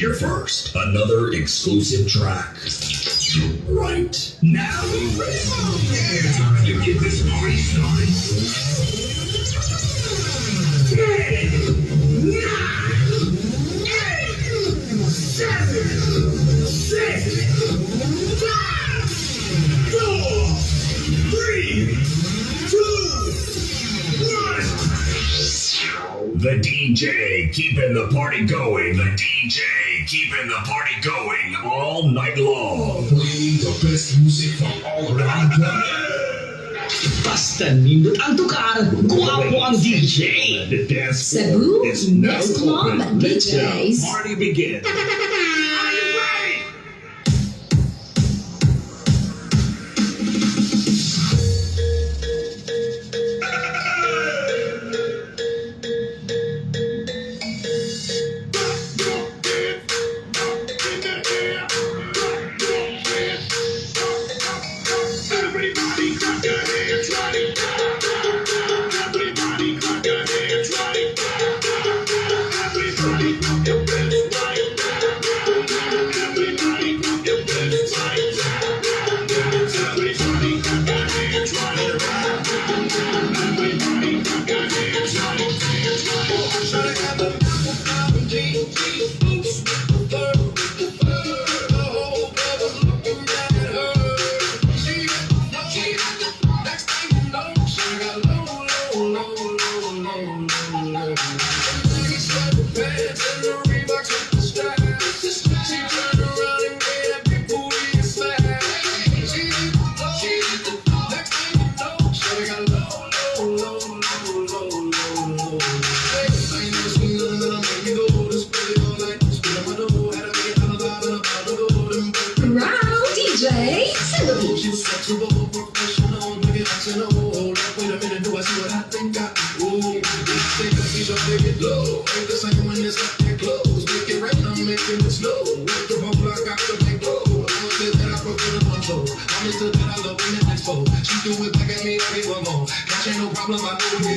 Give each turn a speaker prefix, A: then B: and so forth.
A: here first. Another exclusive track. Right now, ready? Yeah, time to get this party started. 10, 9, 8, 7, 6, 5, 4, 3, 2, 1. The DJ keeping the party going. The DJ keeping the party going all night long. Playing the best music from all around the world.
B: Basta nindot ang tukar, guwapo ang DJ.
A: The dance
C: Cebu,
A: floor is now
C: next
A: open.
C: month,
A: Let the
C: DJs.
A: party begin. Are you ready? Everybody clap your hands right. Everybody clap your hands right. Everybody clap your hands right. Everybody clap your hands right. Everybody clap your hands right. Everybody clap your hands right. Should I have the boots with the fur? The whole club was looking back at her. Next thing you know, she got low. These sweatpants and the Reeboks with the straps. She turned around and gave that big booty a smack. Next thing you know, she got low. Hey, I ain't never seen nothing that'll make me go this crazy all night. Spin up my dough, had to make it $100 and about to go.
C: Round DJ Cebu.
A: She was flexible, professional, make it accidental. Hold up, wait a minute, do I see what I think I do? Think I see the make it low. Ain't the same when it's up there close. Make it rain, I'm making it snow. Work the bump like I can make go. I said that I prefer the control. I understood that I love when it expo. She do it back at me, I give her more. Cash ain't no problem, I know we